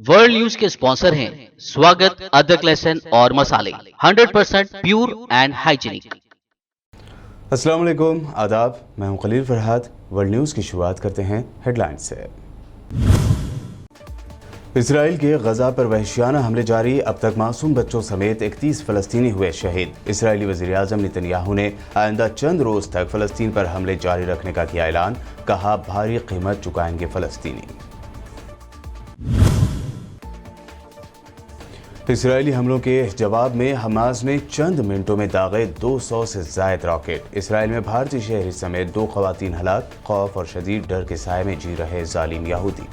World news के sponsor हैं स्वागत, अदरक, लहसुन और मसाले 100% प्योर एंड हाइजीनिक। अस्सलाम वालेकुम, आदाब। मैं हूं खलील फरहाद। वर्ल्ड न्यूज़ की शुरुआत करते हैं हेडलाइन से। इसराइल के गजा पर वहशियाना हमले जारी, अब तक मासूम बच्चों समेत 31 फ़लस्तीनी हुए शहीद। इसराइली वज़ीर-ए-आज़म नेतन्याहू ने आइंदा चंद रोज़ तक फ़लस्तीन पर हमले जारी रखने का किया ऐलान, कहा भारी कीमत चुकाएंगे फ़लस्तीनी। इसराइली हमलों के जवाब में हमास ने चंद मिनटों में दागे 200 से ज़ायद रॉकेट। इसराइल में भारतीय शहरी समेत 2 ख़वातीन हलाक, खौफ और शदीद डर के साए में जी रहे जालिम यहूदी।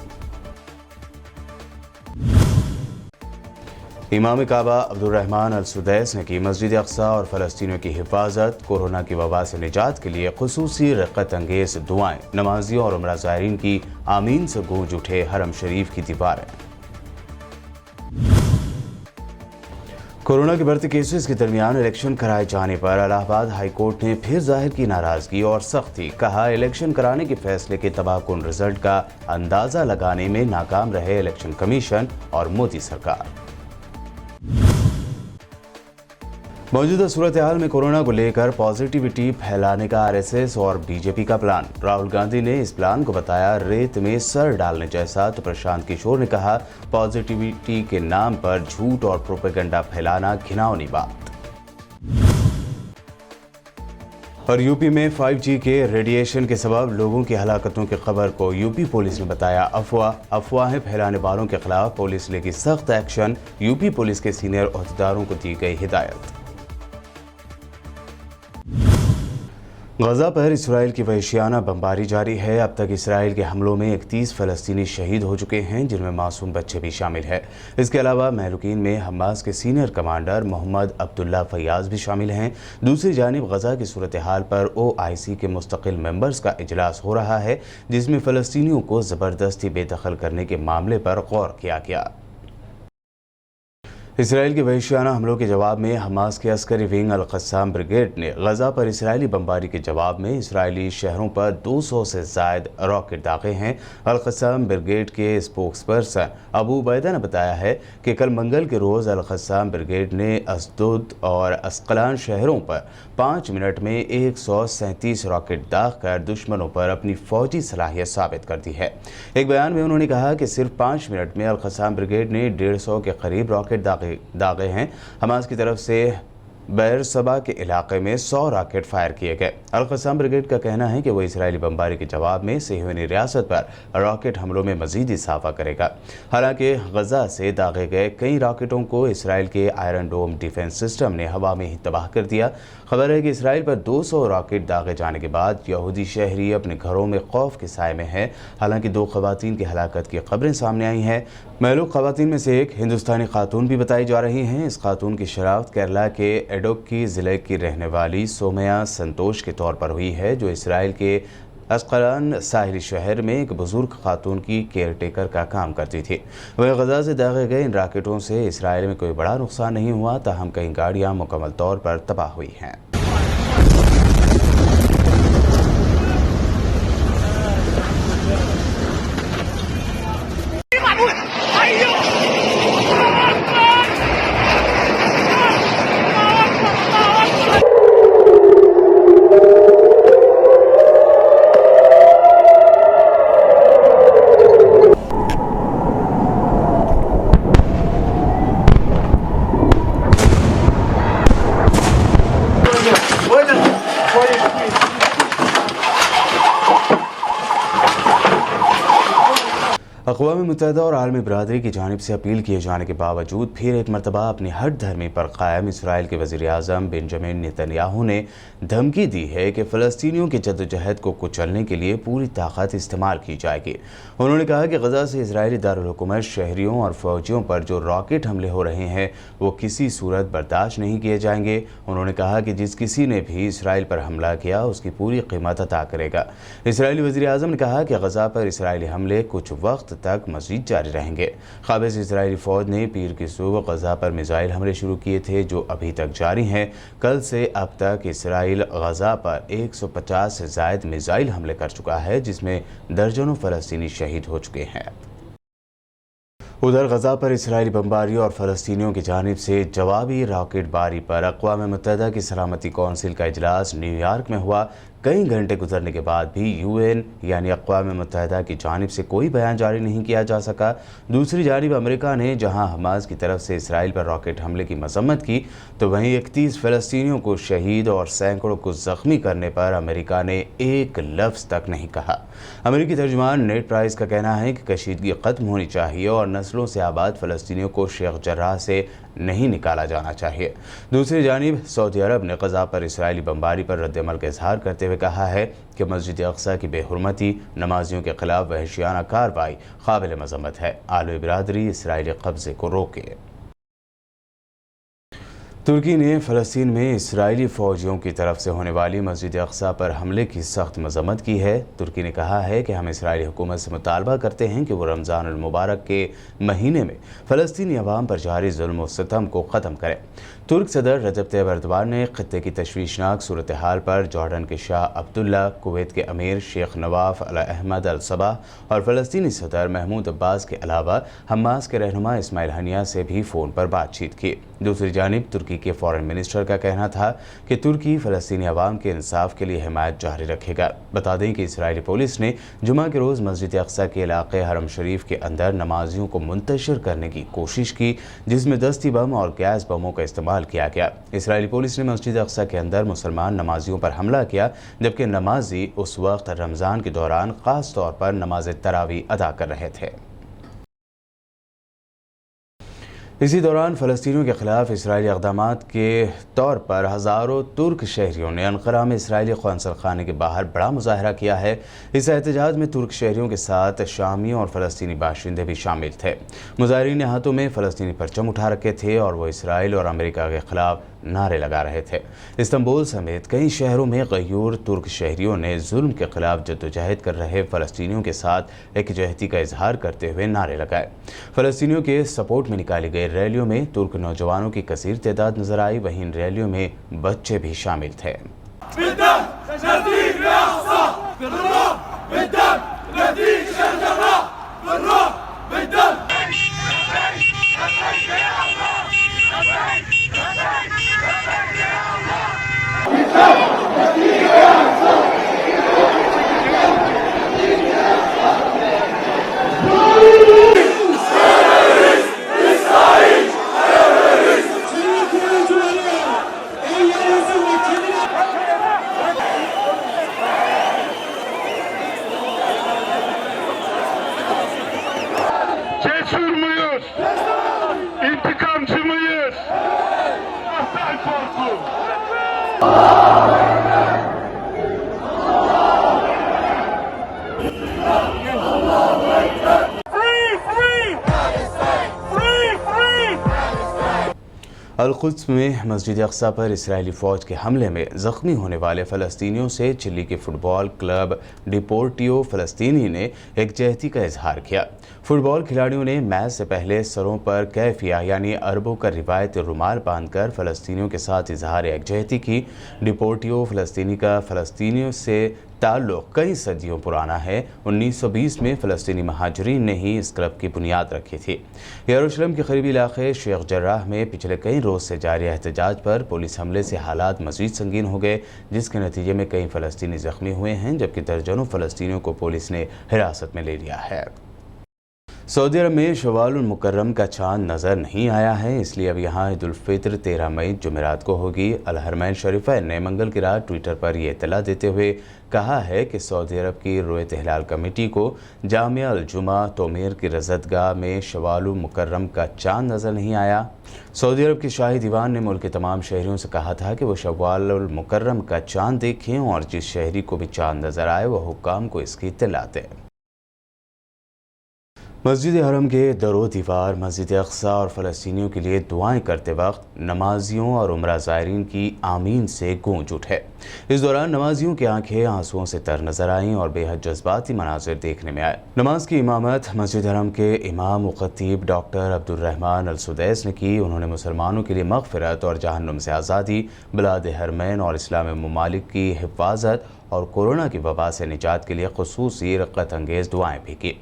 इमाम काबा अब्दुर्रहमान अल सुदैस ने की मस्जिद अक्सा और फ़लस्तीनियों की हिफाजत, कोरोना की वबा से निजात के लिए खुसूसी रक़्क़त अंगेज़ दुआएं। नमाजियों और उमरा ज़ायरीन की आमीन से गूंज उठे हरम शरीफ की दीवारें। कोरोना के बढ़ते केसेस के दरमियान इलेक्शन कराए जाने पर इलाहाबाद हाई कोर्ट ने फिर जाहिर की नाराजगी और सख्ती। कहा इलेक्शन कराने के फैसले के तबाहकुन रिजल्ट का अंदाजा लगाने में नाकाम रहे इलेक्शन कमीशन और मोदी सरकार। मौजूदा सूरत हाल में कोरोना को लेकर पॉजिटिविटी फैलाने का आरएसएस और बीजेपी का प्लान। राहुल गांधी ने इस प्लान को बताया रेत में सर डालने जैसा, तो प्रशांत किशोर ने कहा पॉजिटिविटी के नाम पर झूठ और प्रोपेगेंडा फैलाना घिनौनी बात। और यूपी में 5G के रेडिएशन के सबब लोगों की हलाकतों की खबर को यूपी पुलिस ने बताया अफवाह। अफवाहें फैलाने वालों के खिलाफ पुलिस लेगी सख्त एक्शन, यूपी पुलिस के सीनियर ओहदेदारों को दी गई हिदायत। गजा पर इसराइल की वहशियाना बमबारी जारी है। अब तक इसराइल के हमलों में 31 फ़लस्तीनी शहीद हो चुके हैं, जिनमें मासूम बच्चे भी शामिल हैं। इसके अलावा महलूकीन में हमास के senior commander Mohammed Abdullah Fayaz भी शामिल हैं। दूसरी जानिब गजा की सूरत हाल पर OIC के मुस्तकिल मेंबर्स का इजलास हो रहा है, जिसमें फ़लस्तीनियों को ज़बरदस्ती बेदखल करने के मामले पर गौर किया गया। इसराइल के वहशियाना हमलों के जवाब में हमास के अस्करी विंग अल-क़स्साम ब्रिगेड ने गजा पर इसराइली बमबारी के जवाब में इसराइली शहरों पर 200 से ज़ायद रॉकेट दागे हैं। अल-क़स्साम ब्रिगेड के स्पोक्सपर्सन अबू उबैदा ने बताया है कि कल मंगल के रोज़ अल-क़स्साम ब्रिगेड ने अस्दोद और अस्कलान शहरों पर 5 मिनट में 137 रॉकेट दाग कर दुश्मनों पर अपनी फ़ौजी सलाहियत साबित कर दी है। एक बयान में उन्होंने कहा कि सिर्फ 5 मिनट में अल-क़स्साम ब्रिगेड ने 150 के करीब रॉकेट दागे हैं। हमास की तरफ से बैर सबा के इलाके में 100 रॉकेट फायर किए गए। अल-क़स्साम ब्रिगेड का कहना है कि वो इसराइली बमबारी के जवाब में सिहयोनी रियासत पर रॉकेट हमलों में मजीद इजाफा करेगा। हालांकि गजा से दागे गए कई रॉकेटों को इसराइल के आयरन डोम डिफेंस सिस्टम ने हवा में ही तबाह कर दिया। खबर है कि इसराइल पर 200 रॉकेट दागे जाने के बाद यहूदी शहरी अपने घरों में खौफ के साए में हैं। हालांकि 2 ख़वातीन की हलाकत की खबरें सामने आई हैं। महलूक ख़वातीन में से एक हिंदुस्तानी खातून भी बताई जा रही हैं। इस खातून की शनाख्त केरला के एडोक्की ज़िले की रहने वाली सोमया संतोष के तौर पर हुई है, जो इसराइल के अस्कलान साहिली शहर में एक बुजुर्ग खातून की केयर टेकर का काम करती थी। वह गजा से दागे गए इन रॉकेटों से इसराइल में कोई बड़ा नुकसान नहीं हुआ, ताहम कई गाड़ियाँ मुकम्मल तौर पर तबाह हुई हैं। अक़वाम मुत्तहिदा और आलमी बरादरी की जानिब से अपील किए जाने के बावजूद फिर एक मरतबा अपनी हट धर्मी पर कायम इसराइल के वज़ीर-ए-आज़म बेंजामिन नेतन्याहू ने धमकी दी है कि फ़लस्तीनियों की जद्दोजहद को कुचलने के लिए पूरी ताकत इस्तेमाल की जाएगी। उन्होंने कहा कि गजा से इसराइली दारुल हुकूमत शहरियों और फ़ौजियों पर जो रॉकेट हमले हो रहे हैं वो किसी सूरत बर्दाश्त नहीं किए जाएंगे। उन्होंने कहा कि जिस किसी ने भी इसराइल पर हमला किया उसकी पूरी कीमत अदा करेगा। इसराइली वज़ीर-ए-आज़म ने कहा कि गजा पर इसराइली हमले कुछ वक्त तक मज़ीद जारी रहेंगे। क़ाबिज़ इसराइली फ़ौज ने पीर की सुबह गजा पर मिसाइल हमले शुरू किए थे, जो अभी तक जारी हैं। कल से अब तक इसराइल गजा पर 150 से ज़ायद मिसाइल हमले कर चुका है, जिसमें दर्जनों फ़लस्तीनी शहीद हो चुके हैं। ادھر غزہ پر اسرائیلی بمباری اور فلسطینیوں کی جانب سے جوابی راکٹ باری پر اقوام متحدہ کی سلامتی کونسل کا اجلاس نیو یارک میں ہوا۔ کئی گھنٹے گزرنے کے بعد بھی یو این یعنی اقوام متحدہ کی جانب سے کوئی بیان جاری نہیں کیا جا سکا۔ دوسری جانب امریکہ نے جہاں حماس کی طرف سے اسرائیل پر راکٹ حملے کی مذمت کی تو وہیں 31 فلسطینیوں کو شہید اور سینکڑوں کو زخمی کرنے پر امریکہ نے ایک لفظ تک نہیں کہا۔ امریکی ترجمان نیڈ پرائس کا کہنا ہے کہ کشیدگی ختم ہونی چاہیے اور نسلوں سے آباد فلسطینیوں کو شیخ جراح سے نہیں نکالا جانا چاہیے۔ دوسری جانب سعودی عرب نے غزہ پر اسرائیلی بمباری پر رد عمل کا اظہار کرتے ہوئے کہا ہے کہ مسجد اقصی کی بے حرمتی، نمازیوں کے خلاف وحشیانہ کارروائی قابل مذمت ہے۔ عالمی برادری اسرائیلی قبضے کو روکے۔ ترکی نے فلسطین میں اسرائیلی فوجیوں کی طرف سے ہونے والی مسجد اقصی پر حملے کی سخت مذمت کی ہے۔ ترکی نے کہا ہے کہ ہم اسرائیلی حکومت سے مطالبہ کرتے ہیں کہ وہ رمضان المبارک کے مہینے میں فلسطینی عوام پر جاری ظلم و ستم کو ختم کرے۔ ترک صدر رجب طیب ایردوان نے خطے کی تشویشناک صورتحال پر جارڈن کے شاہ عبداللہ، کویت کے امیر شیخ نواف ال احمد الصباح اور فلسطینی صدر محمود عباس کے علاوہ حماس کے رہنما اسماعیل ہنیہ سے بھی فون پر بات چیت کی۔ دوسری جانب ترکی کے فارن منسٹر کا کہنا تھا کہ ترکی فلسطینی عوام کے انصاف کے لیے حمایت جاری رکھے گا۔ بتا دیں کہ اسرائیلی پولیس نے جمعہ کے روز مسجد اقصی کے علاقے حرم شریف کے اندر نمازیوں کو منتشر کرنے کی کوشش کی، جس میں دستی بم اور گیس بموں کا استعمال کیا گیا۔ اسرائیلی پولیس نے مسجد اقصی کے اندر مسلمان نمازیوں پر حملہ کیا، جبکہ نمازی اس وقت رمضان کے دوران خاص طور پر نماز تراویح ادا کر رہے تھے۔ اسی دوران فلسطینیوں کے خلاف اسرائیلی اقدامات کے طور پر ہزاروں ترک شہریوں نے انقرہ میں اسرائیلی قونصل خانے کے باہر بڑا مظاہرہ کیا ہے۔ اس احتجاج میں ترک شہریوں کے ساتھ شامی اور فلسطینی باشندے بھی شامل تھے۔ مظاہرین نے ہاتھوں میں فلسطینی پرچم اٹھا رکھے تھے اور وہ اسرائیل اور امریکہ کے خلاف نعرے لگا رہے تھے۔ استنبول سمیت کئی شہروں میں غیور ترک شہریوں نے ظلم کے خلاف جدوجہد کر رہے فلسطینیوں کے ساتھ یکجہتی کا اظہار کرتے ہوئے نعرے لگائے۔ فلسطینیوں کے سپورٹ میں نکالی گئی ریلیوں میں ترک نوجوانوں کی کثیر تعداد نظر آئی، وہیں ان ریلیوں میں بچے بھی شامل تھے۔ Cesur muyuz? İntikamcı mıyız? Allah'tan korku. القدس میں مسجد اقصی پر اسرائیلی فوج کے حملے میں زخمی ہونے والے فلسطینیوں سے چلی کے فٹ بال کلب ڈیپورٹیو فلسطینی نے یکجہتی کا اظہار کیا۔ فٹ بال کھلاڑیوں نے میچ سے پہلے سروں پر کیفیہ یعنی عربوں کا روایتی رومال باندھ کر فلسطینیوں کے ساتھ اظہار یکجہتی کی۔ ڈیپورٹیو فلسطینی کا فلسطینیوں سے تعلق کئی صدیوں پرانا ہے۔ 1920 میں فلسطینی مہاجرین نے ہی اس کلب کی بنیاد رکھی تھی۔ یروشلم کے قریبی علاقے شیخ جراح میں پچھلے کئی روز سے جاری احتجاج پر پولیس حملے سے حالات مزید سنگین ہو گئے، جس کے نتیجے میں کئی فلسطینی زخمی ہوئے ہیں، جبکہ درجنوں فلسطینیوں کو پولیس نے حراست میں لے لیا ہے۔ سعودی عرب میں شوال المکرم کا چاند نظر نہیں آیا ہے، اس لیے اب یہاں عید الفطر 13 مئی جمعرات کو ہوگی۔ الحرمین شریفین نے منگل کی رات ٹویٹر پر یہ اطلاع دیتے ہوئے کہا ہے کہ سعودی عرب کی رویت ہلال کمیٹی کو جامعہ الجمعہ تومیر کی رضدگاہ میں شوال المکرم کا چاند نظر نہیں آیا۔ سعودی عرب کے شاہی دیوان نے ملک کے تمام شہریوں سے کہا تھا کہ وہ شوال المکرم کا چاند دیکھیں اور جس شہری کو بھی چاند نظر آئے وہ حکام کو اس کی اطلاع دیں۔ مسجد حرم کے در و دیوار مسجد اقصی اور فلسطینیوں کے لیے دعائیں کرتے وقت نمازیوں اور عمرہ زائرین کی آمین سے گونج اٹھے۔ اس دوران نمازیوں کی آنکھیں آنسوؤں سے تر نظر آئیں اور بے حد جذباتی مناظر دیکھنے میں آئے۔ نماز کی امامت مسجد حرم کے امام و خطیب ڈاکٹر عبدالرحمن السدیس نے کی۔ انہوں نے مسلمانوں کے لیے مغفرت اور جہنم سے آزادی، بلاد حرمین اور اسلامی ممالک کی حفاظت اور کورونا کی وبا سے نجات کے لیے خصوصی رغبت انگیز دعائیں بھی کی۔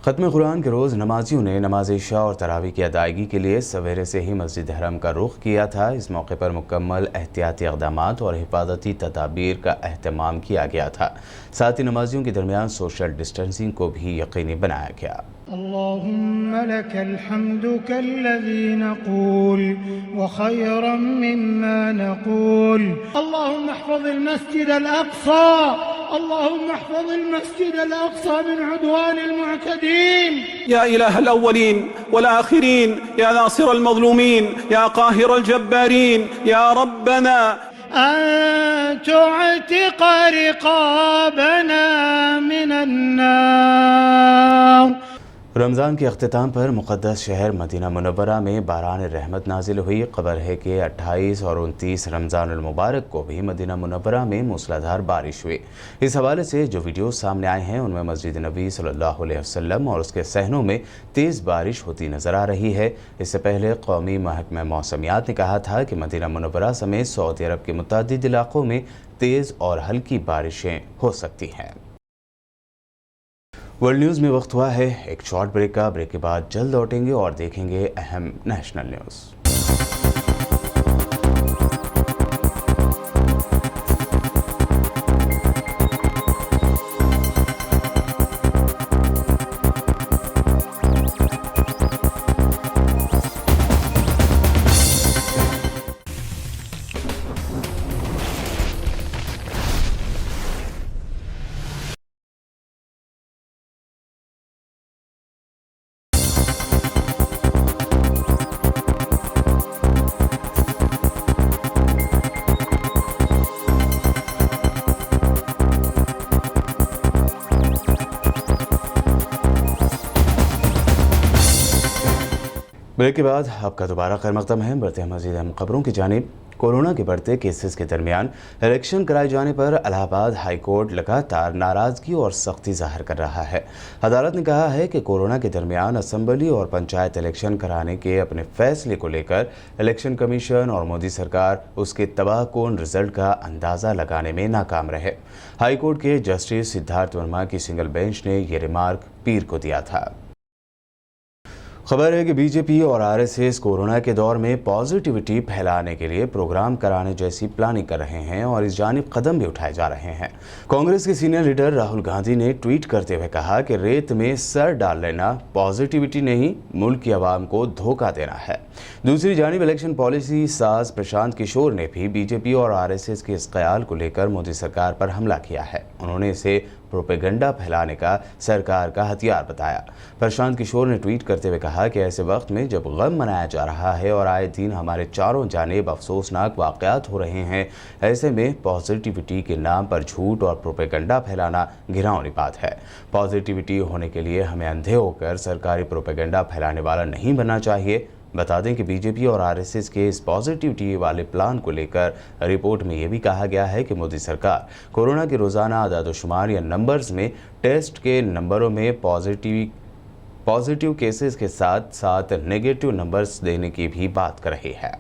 ختم قرآن کے روز نمازیوں نے نماز عشاء اور تراویح کی ادائیگی کے لیے سویرے سے ہی مسجد حرم کا رخ کیا تھا۔ اس موقع پر مکمل احتیاطی اقدامات اور حفاظتی تدابیر کا اہتمام کیا گیا تھا۔ ساتھ ہی نمازیوں کے درمیان سوشل ڈسٹینسنگ کو بھی یقینی بنایا گیا۔ اللهم لك الحمد كالذي نقول وخيرا مما نقول اللهم احفظ المسجد الأقصى اللهم احفظ المسجد الأقصى من عدوان المعتدين يا إله الأولين والآخرين يا ناصر المظلومين يا قاهر الجبارين يا ربنا أن تعتق رقابنا من النار۔ رمضان کے اختتام پر مقدس شہر مدینہ منورہ میں باران رحمت نازل ہوئی۔ خبر ہے کہ 28 اور 29 رمضان المبارک کو بھی مدینہ منورہ میں موسلادھار بارش ہوئی۔ اس حوالے سے جو ویڈیوز سامنے آئے ہیں ان میں مسجد نبی صلی اللہ علیہ وسلم اور اس کے صحنوں میں تیز بارش ہوتی نظر آ رہی ہے۔ اس سے پہلے قومی محکمہ موسمیات نے کہا تھا کہ مدینہ منورہ سمیت سعودی عرب کے متعدد علاقوں میں تیز اور ہلکی بارشیں ہو سکتی ہیں۔ ورلڈ نیوز میں وقت ہوا ہے ایک شارٹ بریک کا۔ بریک کے بعد جلد لوٹیں گے اور دیکھیں گے اہم نیشنل نیوز۔ بریک کے بعد آپ کا دوبارہ خیر مقدم ہے۔ بڑھتے ہیں مزید اہم خبروں کی جانب۔ کورونا کے بڑھتے کیسز کے درمیان الیکشن کرائے جانے پر الہ آباد ہائی کورٹ لگاتار ناراضگی اور سختی ظاہر کر رہا ہے۔ عدالت نے کہا ہے کہ کورونا کے درمیان اسمبلی اور پنچایت الیکشن کرانے کے اپنے فیصلے کو لے کر الیکشن کمیشن اور مودی سرکار اس کے تباہ کن رزلٹ کا اندازہ لگانے میں ناکام رہے۔ ہائی کورٹ کے جسٹس سدھارتھ ورما کی سنگل بینچ نے یہ ریمارک پیر کو دیا تھا۔ خبر ہے کہ بی جے پی اور آر ایس ایس کورونا کے دور میں پازیٹیوٹی پھیلانے کے لیے پروگرام کرانے جیسی پلاننگ کر رہے ہیں اور اس جانب قدم بھی اٹھائے جا رہے ہیں۔ کانگریس کے سینئر لیڈر راہل گاندھی نے ٹویٹ کرتے ہوئے کہا کہ ریت میں سر ڈال لینا پازیٹیوٹی نہیں، ملک کی عوام کو دھوکہ دینا ہے۔ دوسری جانب الیکشن پالیسی ساز پرشانت کشور نے بھی بی جے پی اور آر ایس ایس کے اس خیال کو لے کر مودی سرکار پر حملہ کیا ہے۔ انہوں نے اسے پروپیگنڈا پھیلانے کا سرکار کا ہتھیار بتایا۔ پرشانت کشور نے ٹویٹ کرتے ہوئے کہا کہ ایسے وقت میں جب غم منایا جا رہا ہے اور آئے دن ہمارے چاروں جانب افسوسناک واقعات ہو رہے ہیں، ایسے میں پازیٹیوٹی کے نام پر جھوٹ اور پروپیگنڈا پھیلانا گھناؤنی بات ہے۔ پازیٹیوٹی ہونے کے لیے ہمیں اندھے ہو کر سرکاری پروپیگنڈا پھیلانے والا نہیں بننا چاہیے۔ بتا دیں کہ بی جے پی اور آر ایس ایس کے اس پازیٹیوٹی والے پلان کو لے کر رپورٹ میں یہ بھی کہا گیا ہے کہ مودی سرکار کورونا کے روزانہ اعداد و شمار یا نمبرز میں ٹیسٹ کے نمبروں میں پازیٹیو کیسز کے ساتھ ساتھ نیگیٹو نمبرز دینے کی بھی بات کر رہی ہے۔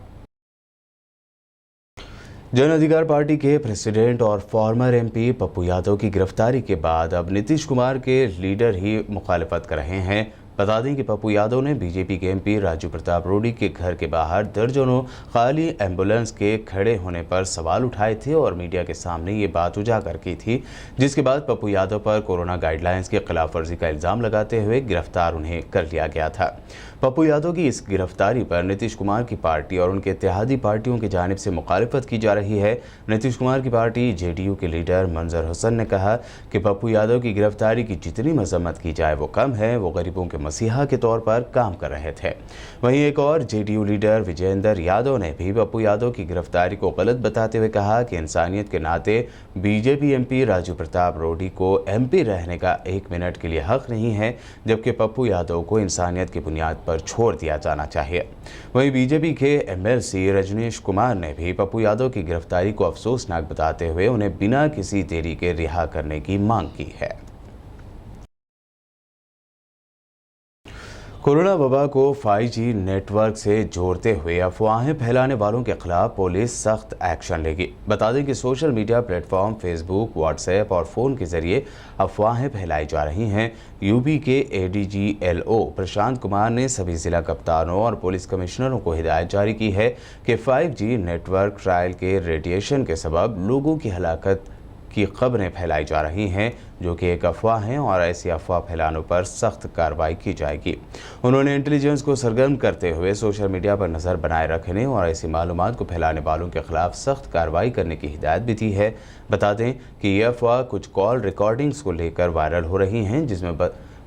جن ادھیکار پارٹی کے پریزیڈنٹ اور former MP Pappu Yadav کی گرفتاری کے بعد اب نتیش کمار کے لیڈر ہی مخالفت کر رہے ہیں۔ بتا دیں کہ پپو یادو نے بی جے پی کے ایم پی راجو پرتاپ روڈی کے گھر کے باہر درجنوں خالی ایمبولینس کے کھڑے ہونے پر سوال اٹھائے تھے اور میڈیا کے سامنے یہ بات اجاگر کی تھی، جس کے بعد پپو یادو پر کورونا گائیڈ لائنز کی خلاف ورزی کا الزام لگاتے ہوئے گرفتار انہیں کر لیا گیا تھا۔ پپو یادو کی اس گرفتاری پر نتیش کمار کی پارٹی اور ان کے اتحادی پارٹیوں کی جانب سے مخالفت کی جا رہی ہے۔ نتیش کمار کی پارٹی جے ڈی یو کے لیڈر منظر حسن نے کہا کہ پپو یادو کی گرفتاری کی جتنی مذمت کی جائے وہ کم ہے، وہ غریبوں کے مسیحا کے طور پر کام کر رہے تھے۔ وہیں ایک اور J D you leader Vijender Yadav نے بھی پپو یادو کی گرفتاری کو غلط بتاتے ہوئے کہا کہ انسانیت کے ناطے B J P M P Raju Pratap Rudy کو ایم پی رہنے کا ایک منٹ کے لیے حق نہیں ہے، جبکہ پپو یادو کو انسانیت کی بنیاد پر چھوڑ دیا جانا چاہیے۔ وہیں بی جے پی کے M L C Rajneesh Kumar نے بھی پپو یادو کی گرفتاری کو افسوسناک بتاتے ہوئے انہیں بنا کسی دیری کے رہا کرنے کی مانگ کی ہے۔ कोरोना वबा को 5G नेटवर्क से जोड़ते हुए अफवाहें फैलाने वालों के खिलाफ पुलिस सख्त एक्शन लेगी। बता दें कि social media platform Facebook, WhatsApp और फ़ोन के जरिए अफवाहें फैलाई जा रही हैं। यूपी के ADG-LO प्रशांत कुमार ने सभी ज़िला कप्तानों और पुलिस कमिश्नरों को हिदायत जारी की है कि 5G नेटवर्क ट्रायल के रेडिएशन के सबब लोगों की हलाकत की खबरें फैलाई जा रही हैं, जो कि एक अफवाह हैं और ऐसी अफवाह फैलाने पर सख्त कार्रवाई की जाएगी। उन्होंने इंटेलिजेंस को सरगर्म करते हुए सोशल मीडिया पर नज़र बनाए रखने और ऐसी मालूमात को फैलाने वालों के खिलाफ सख्त कार्रवाई करने की हिदायत भी दी है। बता दें कि ये अफवाह कुछ कॉल रिकॉर्डिंग्स को लेकर वायरल हो रही हैं, जिसमें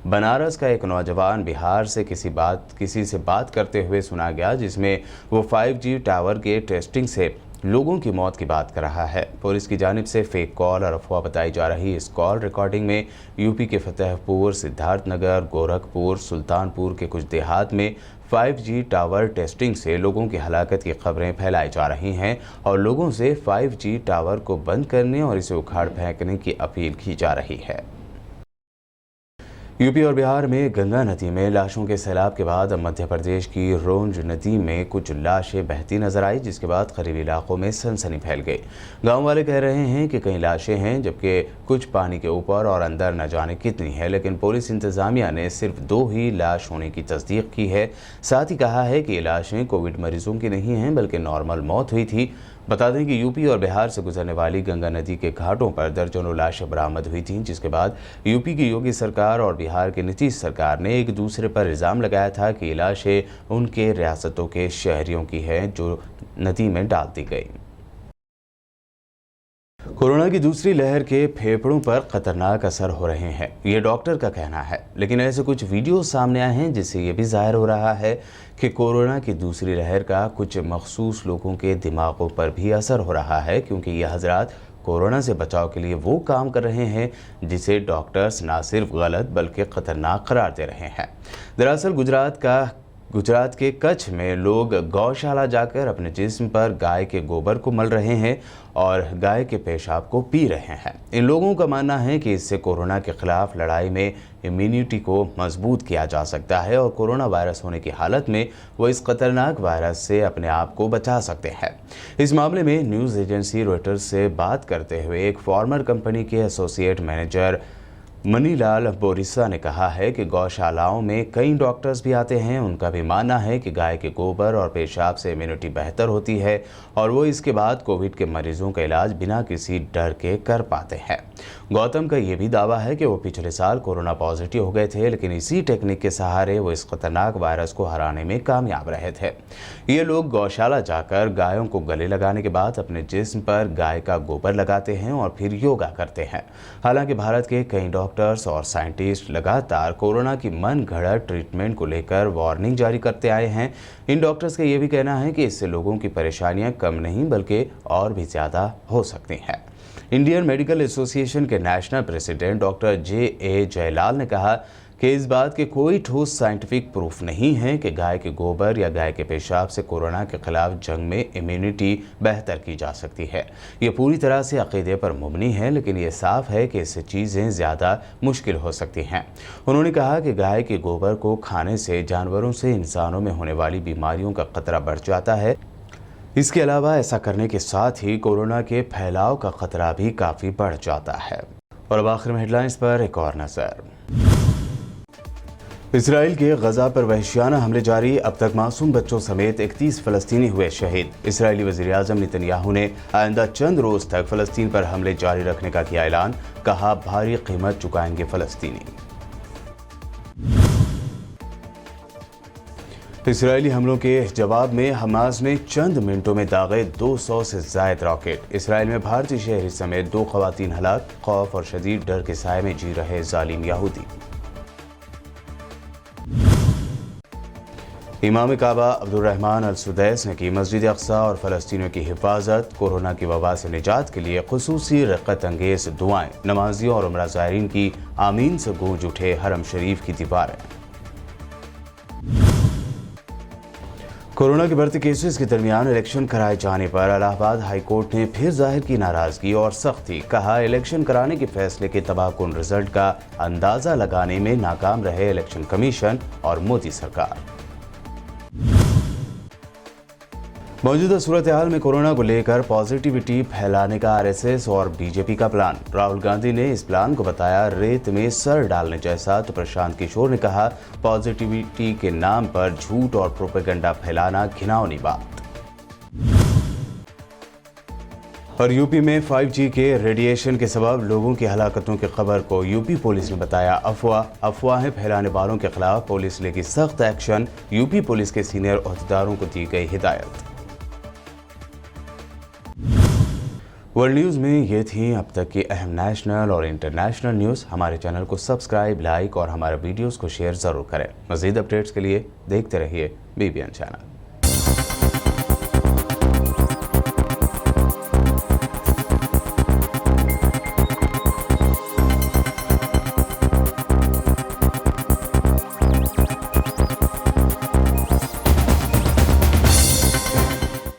बनारस का एक नौजवान बिहार से किसी से बात करते हुए सुना गया, जिसमें वो 5G टावर के टेस्टिंग से लोगों की मौत की बात कर रहा है। पुलिस की जानिब से फेक कॉल और अफवाह बताई जा रही इस कॉल रिकॉर्डिंग में यूपी के फतेहपुर, सिद्धार्थनगर, गोरखपुर, सुल्तानपुर के कुछ देहात में 5G टावर टेस्टिंग से लोगों की हलाकत की खबरें फैलाई जा रही हैं और लोगों से 5G टावर को बंद करने और इसे उखाड़ फेंकने की अपील की जा रही है। यूपी और बिहार में गंगा नदी में लाशों के सैलाब के बाद अब मध्य प्रदेश की रोंज नदी में कुछ लाशें बहती नजर आई, जिसके बाद करीबी इलाकों में सनसनी फैल गई। गांव वाले कह रहे हैं कि कई लाशें हैं, जबकि कुछ पानी के ऊपर और अंदर न जाने कितनी है, लेकिन पुलिस इंतजामिया ने सिर्फ 2 ही लाश होने की तस्दीक की है। साथ ही कहा है कि ये लाशें कोविड मरीजों की नहीं हैं, बल्कि नॉर्मल मौत हुई थी। बता दें कि यूपी और बिहार से गुजरने वाली गंगा नदी के घाटों पर दर्जनों लाशें बरामद हुई थीं, जिसके बाद यूपी की योगी सरकार और बिहार की नीतीश सरकार ने एक दूसरे पर इल्ज़ाम लगाया था कि ये लाशें उनके रियासतों के शहरियों की हैं, जो नदी में डाल दी गई। कोरोना की दूसरी लहर के फेफड़ों पर खतरनाक असर हो रहे हैं, ये डॉक्टर का कहना है, लेकिन ऐसे कुछ वीडियो सामने आए हैं जिससे ये भी जाहिर हो रहा है कि कोरोना की दूसरी लहर का कुछ मखसूस लोगों के दिमागों पर भी असर हो रहा है, क्योंकि ये हजरात कोरोना से बचाव के लिए वो काम कर रहे हैं जिसे डॉक्टर्स ना सिर्फ गलत बल्कि खतरनाक करार दे रहे हैं। दरअसल गुजरात के कच्छ में लोग गौशाला जाकर अपने जिस्म पर गाय के गोबर को मल रहे हैं और गाय के पेशाब को पी रहे हैं। इन लोगों का मानना है कि इससे कोरोना के खिलाफ लड़ाई में इम्यूनिटी को मजबूत किया जा सकता है और कोरोना वायरस होने की हालत में वो इस खतरनाक वायरस से अपने आप को बचा सकते हैं। इस मामले में न्यूज़ एजेंसी रॉयटर्स से बात करते हुए एक फार्मर कंपनी के एसोसिएट मैनेजर मनीलाल बोरिसा ने कहा है कि गौशालाओं में कई डॉक्टर्स भी आते हैं। उनका भी मानना है कि गाय के गोबर और पेशाब से इम्यूनिटी बेहतर होती है और वो इसके बाद कोविड के मरीजों का इलाज बिना किसी डर के कर पाते हैं। गौतम का ये भी दावा है कि वो पिछले साल कोरोना पॉजिटिव हो गए थे, लेकिन इसी टेक्निक के सहारे वो इस खतरनाक वायरस को हराने में कामयाब रहे थे। ये लोग गौशाला जाकर गायों को गले लगाने के बाद अपने जिस्म पर गाय का गोबर लगाते हैं और फिर योगा करते हैं। हालांकि भारत के कई डॉक्टर्स और साइंटिस्ट लगातार कोरोना की मन घड़त ट्रीटमेंट को लेकर वार्निंग जारी करते आए हैं। इन डॉक्टर्स का ये भी कहना है कि इससे लोगों की परेशानियां कम नहीं बल्कि और भी ज़्यादा हो सकती हैं। इंडियन मेडिकल एसोसिएशन के national president doctor J.A. Jayalal ने कहा कि इस बात के कोई ठोस साइंटिफिक प्रूफ नहीं है कि गाय के गोबर या गाय के पेशाब से कोरोना के खिलाफ जंग में इम्यूनिटी बेहतर की जा सकती है। ये पूरी तरह से अकीदे पर मुबनी है, लेकिन ये साफ है कि इससे चीज़ें ज़्यादा मुश्किल हो सकती हैं। उन्होंने कहा कि गाय के गोबर को खाने से जानवरों से इंसानों में होने वाली बीमारियों का खतरा बढ़ जाता है। इसके अलावा ऐसा करने के साथ ही कोरोना के फैलाव का खतरा भी काफ़ी बढ़ जाता है। और अब आखिर में हेडलाइंस पर एक और नज़र। इसराइल के गजा पर वहशियाना हमले जारी, अब तक मासूम बच्चों समेत 31 फ़लस्तीनी हुए शहीद। इसराइली वज़ीर-ए-आज़म नेतन्याहू ने आइंदा चंद रोज़ तक फ़लस्तीन पर हमले जारी रखने का किया ऐलान, कहा भारी कीमत चुकाएंगे फ़लस्तीनी। इसराइली हमलों के जवाब में हमास ने चंद मिनटों में दागे 200 से ज़ायद रॉकेट। इसराइल में भारतीय शहरी समेत 2 ख़वातीन हलाक, खौफ और शदीद डर के साए में जी रहे जालिम यहूदी। इमाम काबा अब्दुर्रहमान अल-सुदैस ने की मस्जिद अक्सा और फ़लस्तीनियों की हिफाजत, कोरोना की वबा से निजात के लिए खुसूसी रक़त अंगेज़ दुआएं। नमाजियों और उम्रा ज़ायरीन की आमीन से गूंज उठे हरम शरीफ की दीवारें। कोरोना के बढ़ते केसेस के दरमियान इलेक्शन कराए जाने पर इलाहाबाद हाई कोर्ट ने फिर जाहिर की नाराजगी और सख्ती। कहा, इलेक्शन कराने के फैसले के तबाहकुन रिजल्ट का अंदाजा लगाने में नाकाम रहे इलेक्शन कमीशन और मोदी सरकार। मौजूदा सूरत हाल में कोरोना को लेकर पॉजिटिविटी फैलाने का आरएसएस और बीजेपी का प्लान। राहुल गांधी ने इस प्लान को बताया रेत में सर डालने जैसा, तो प्रशांत किशोर ने कहा पॉजिटिविटी के नाम पर झूठ और प्रोपेगेंडा फैलाना घिनौनी बात। और यूपी में 5G के रेडिएशन के सबब लोगों की हलाकतों की खबर को यूपी पुलिस ने बताया अफवाह। अफवाहें फैलाने वालों के खिलाफ पुलिस लेगी सख्त एक्शन। यूपी पुलिस के सीनियर ओहदेदारों को दी गई हिदायत। वर्ल्ड न्यूज़ में ये थी अब तक की अहम नेशनल और इंटरनेशनल न्यूज़। हमारे चैनल को सब्सक्राइब, लाइक और हमारे वीडियोस को शेयर ज़रूर करें। मज़ीद अपडेट्स के लिए देखते रहिए BBN चैनल।